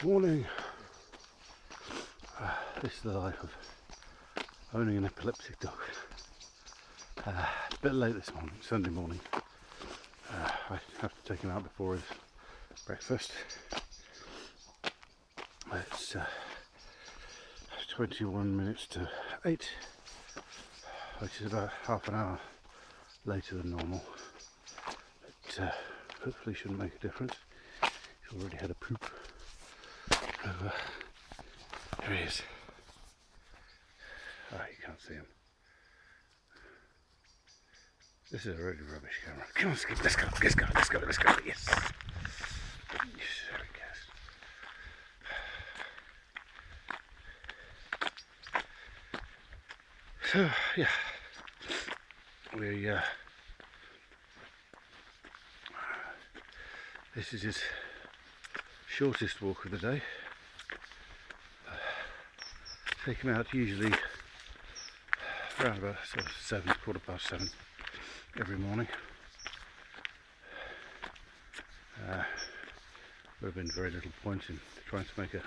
Morning. This is the life of owning an epileptic dog. A bit late this morning, Sunday morning. I have to take him out before his breakfast. It's 21 minutes to 8, which is about half an hour later than normal. But hopefully shouldn't make a difference. He's already had a poop. There he is. You can't see him. This is a really rubbish camera. Come on, Skip, let's go, let's go, let's go, let's go. Yes. There he goes. So, yeah. This is his shortest walk of the day. Take him out usually around about sort of 7, quarter past 7 every morning. Would have been very little point in trying to make a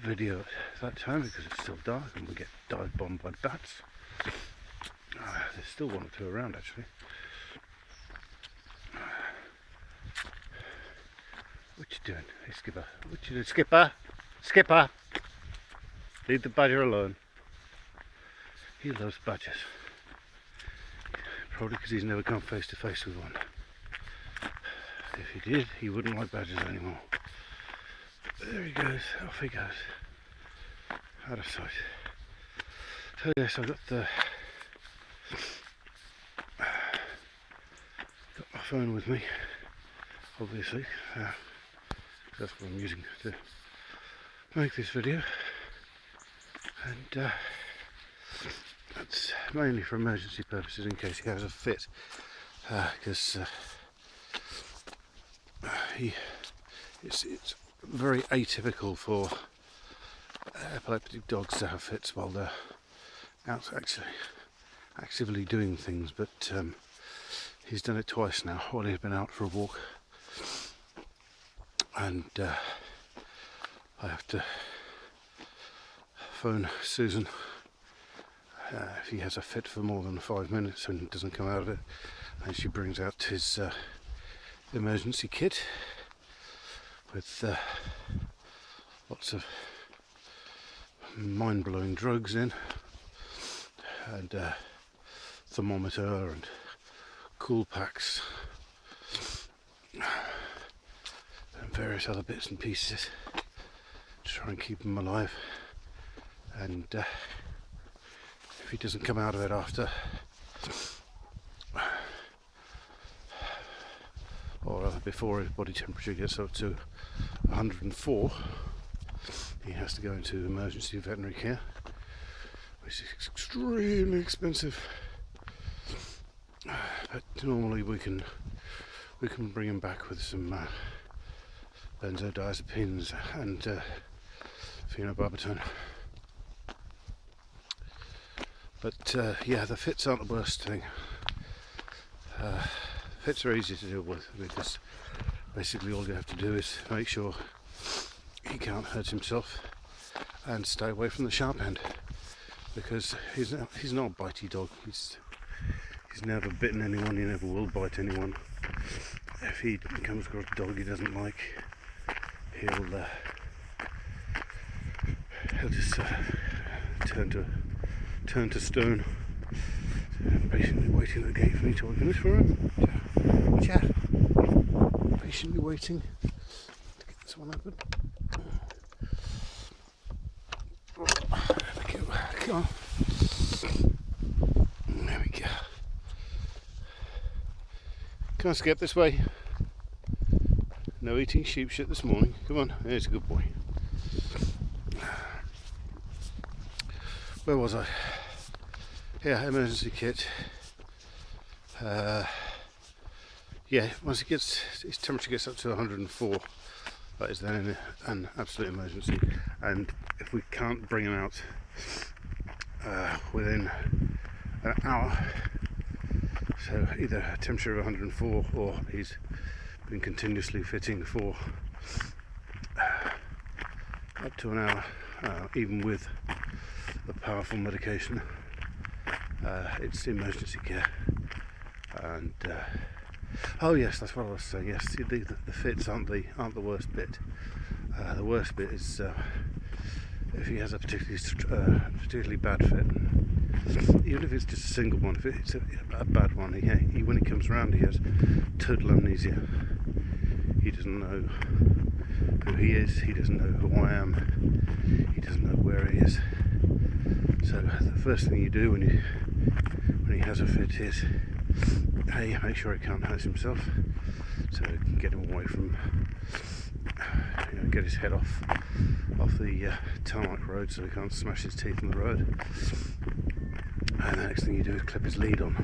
video at that time because it's still dark and we get dive bombed by bats. There's still one or two around actually. What you doing? Hey Skipper, what you doing? Skipper! Skipper! Leave the badger alone. He loves badgers. Probably because he's never come face to face with one. If he did, he wouldn't like badgers anymore. There he goes, off he goes. Out of sight. So yes, I've got my phone with me, obviously. That's what I'm using to make this video. And that's mainly for emergency purposes in case he has a fit, because it's very atypical for epileptic dogs to have fits while they're out actually actively doing things, but he's done it twice now while he's been out for a walk, and I have to phone Susan if he has a fit for more than 5 minutes and doesn't come out of it, and she brings out his emergency kit with lots of mind-blowing drugs in, and thermometer and cool packs and various other bits and pieces to try and keep him alive. And if he doesn't come out of it after, or rather before his body temperature gets up to 104, he has to go into emergency veterinary care, which is extremely expensive. But normally we can bring him back with some benzodiazepines and phenobarbital. But yeah, the fits aren't the worst thing. Fits are easy to deal with because basically all you have to do is make sure he can't hurt himself and stay away from the sharp end, because he's not a bitey dog. He's never bitten anyone. He never will bite anyone. If he comes across a dog he doesn't like, he'll just turn to stone. Patiently waiting at the gate for me to open it for him. Chat. Patiently waiting to get this one open. There we go. Come on. There we go. Come on, Skip, this way. No eating sheep shit this morning. Come on, there's a good boy. Where was I? Yeah, emergency kit. Yeah, once his temperature gets up to 104, that is then an absolute emergency. And if we can't bring him out within an hour, so either a temperature of 104 or he's been continuously fitting for up to an hour, even with the powerful medication. It's emergency care. And oh yes, that's what I was saying. Yes, the fits aren't the worst bit. The worst bit is if he has a particularly bad fit. Even if it's just a single one, if it's a bad one, he when he comes around, he has total amnesia. He doesn't know who he is. He doesn't know who I am. He doesn't know where he is. So the first thing you do when he has a fit is, hey, make sure he can't hurt himself, so you can get him away from, get his head off the tarmac road, so he can't smash his teeth on the road. And the next thing you do is clip his lead on,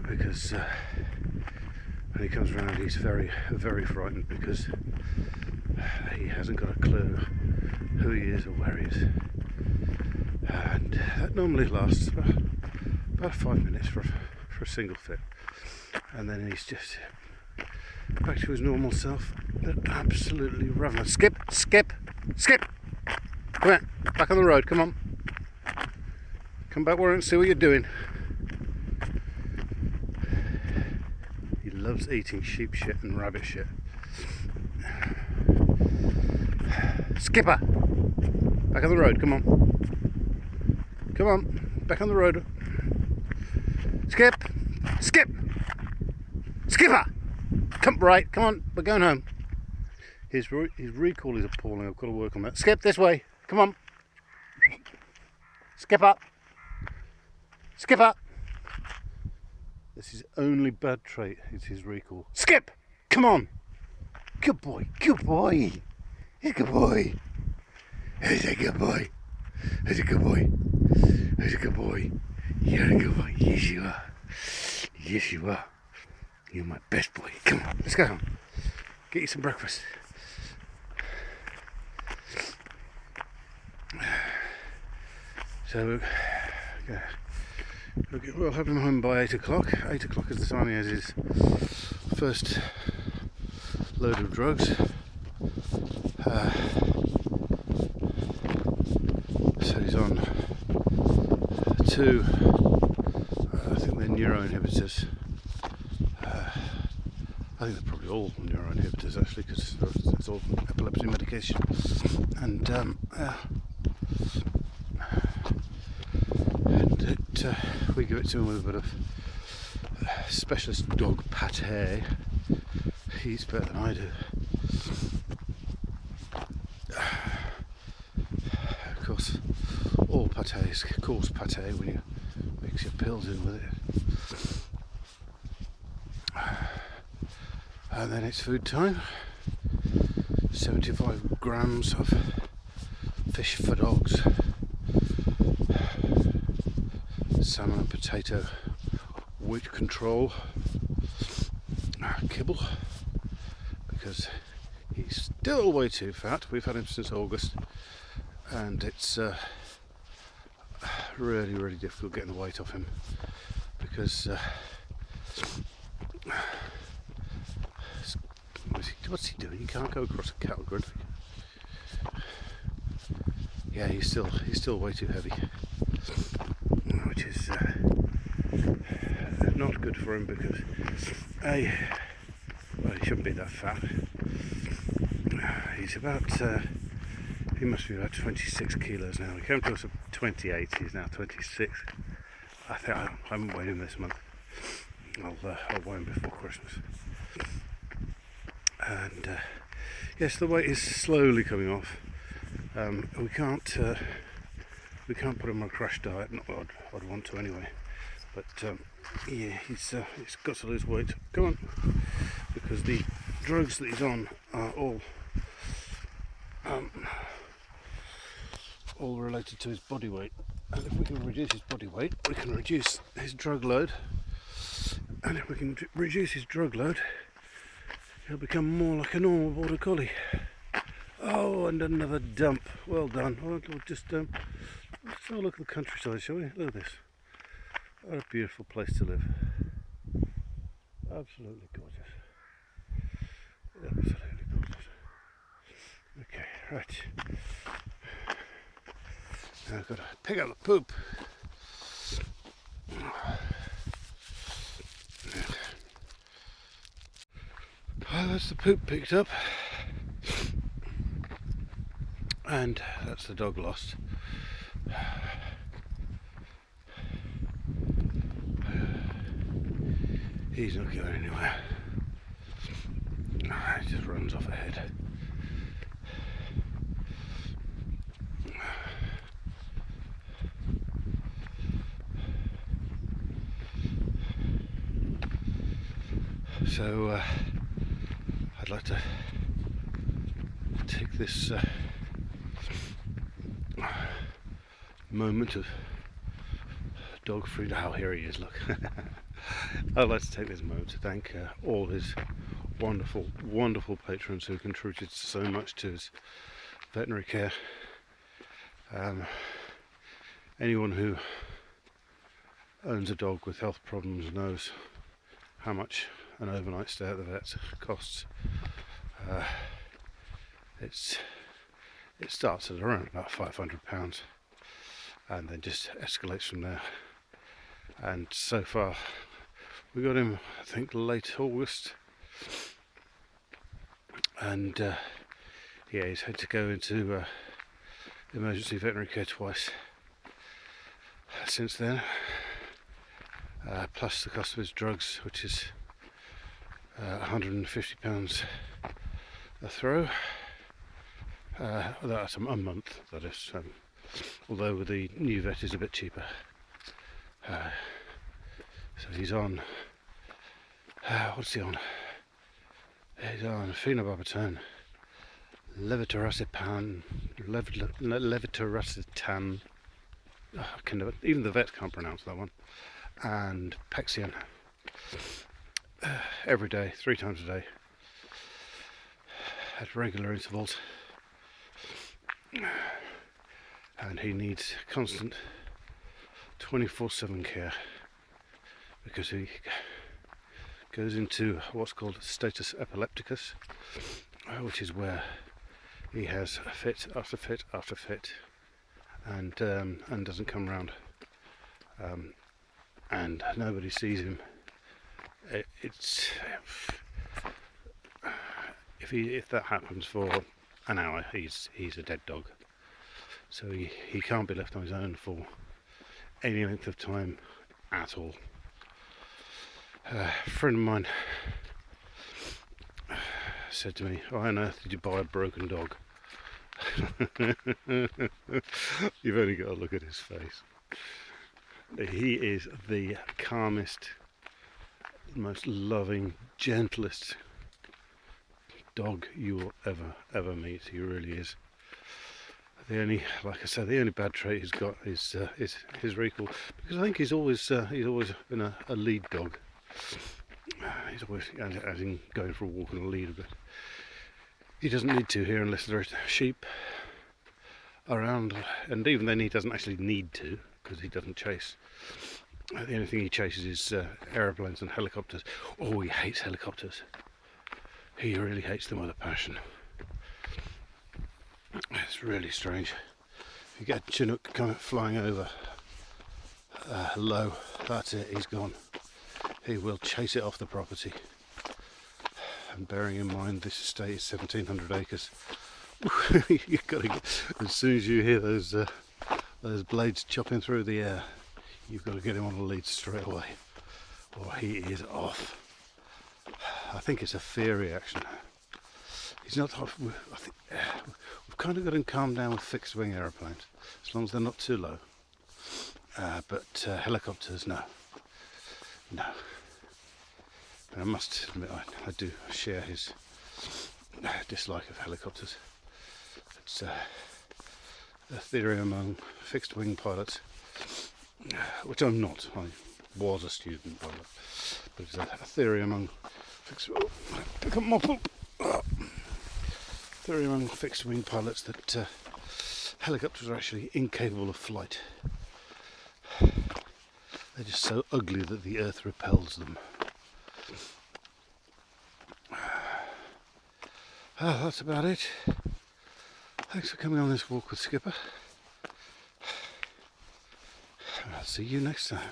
because when he comes around, he's very, very frightened, because he hasn't got a clue who he is or where he is. And that normally lasts about 5 minutes for a single fit, and then he's just back to his normal self. Absolutely ravenous. Skip! Come on, back on the road, come on. Come back where and see what you're doing. He loves eating sheep shit and rabbit shit. Skipper! Back on the road, come on. Come on, back on the road. Skip! Skipper! Come on, we're going home. His recall is appalling. I've got to work on that. Skip this way. Come on. Skipper. This is his only bad trait. It's his recall. Skip! Come on. Good boy. You're a good boy. He's a good boy. You're a good boy. Yes, you are. You're my best boy. Come on, let's go home. Get you some breakfast. So, we'll have him home by 8 o'clock. 8 o'clock is the time he has his first load of drugs. So he's on 2, I think they're neuroinhibitors. I think they're probably all neuroinhibitors actually, because it's all epilepsy medication. And we give it to him with a bit of specialist dog pate. He eats better than I do. Of course, all pate is coarse pate when you mix your pills in with it. And then it's food time. 75 grams of fish for dogs, salmon and potato weight control, kibble, because he's still way too fat. We've had him since August, and it's really, really difficult getting the weight off him, because what's he doing? He can't go across a cattle grid. Yeah, he's still way too heavy, which is not good for him, because he shouldn't be that fat. He's about he must be about 26 kilos now. He came to us at 28. He's now 26. I think I haven't weighed him this month. I'll weigh him before Christmas. And yes, the weight is slowly coming off. We can't put him on a crash diet. Not that I'd want to anyway. But yeah, he's got to lose weight. Come on, because the drugs that he's on are all related to his body weight. And if we can reduce his body weight, we can reduce his drug load. And if we can reduce his drug load, he'll become more like a normal border collie. Oh, and another dump. Well done. Well, we'll just have a look at the countryside, shall we? Look at this. What a beautiful place to live. Absolutely gorgeous. Absolutely gorgeous. Okay, Right. Now I've got to pick up the poop. Well, that's the poop picked up. And that's the dog lost. He's not going anywhere. He just runs off ahead. So I'd like to take this moment of dog freedom. Oh, here he is, look. I'd like to take this moment to thank all his wonderful, wonderful patrons who contributed so much to his veterinary care. Anyone who owns a dog with health problems knows how much an overnight stay at the vet costs. It starts at around about £500 and then just escalates from there. And so far we got him, I think, late August, and yeah, he's had to go into emergency veterinary care twice since then, plus the cost of his drugs, which is £150 a throw. That's a month, that is, although with the new vet is a bit cheaper. So he's on, what's he on? He's on phenobarbital, levetiracetam, even the vet can't pronounce that one, and Pexion, every day, 3 times a day, at regular intervals. And he needs constant 24/7 care because he goes into what's called status epilepticus, which is where he has fit after fit after fit, and doesn't come round, and nobody sees him. If that happens for an hour, he's a dead dog. So he can't be left on his own for any length of time at all. A friend of mine said to me, "Why on earth did you buy a broken dog?" You've only got to look at his face. He is the calmest, most loving, gentlest dog you will ever meet. He really is. The only bad trait he's got is his recall, because I think he's always been a lead dog. He's always, as in going for a walk on a lead, but he doesn't need to here unless there are sheep around, and even then he doesn't actually need to, because he doesn't chase. The only thing he chases is aeroplanes and helicopters. Oh, he hates helicopters. He really hates them with a passion. It's really strange. If you get a Chinook coming flying over low, that's it, he's gone. He will chase it off the property. And bearing in mind this estate is 1,700 acres, you've got to get, as soon as you hear those blades chopping through the air, you've got to get him on a lead straight away, or he is off. I think it's a fear reaction. He's not. We've kind of got him calmed down with fixed wing aeroplanes, as long as they're not too low. But helicopters, no. And I must admit, I do share his dislike of helicopters. It's a theory among fixed wing pilots, which I'm not. I was a student pilot, but it's a theory among pick up my poop. Theory among fixed wing pilots that helicopters are actually incapable of flight. They're just so ugly that the earth repels them. That's about it. Thanks for coming on this walk with Skipper. I'll see you next time.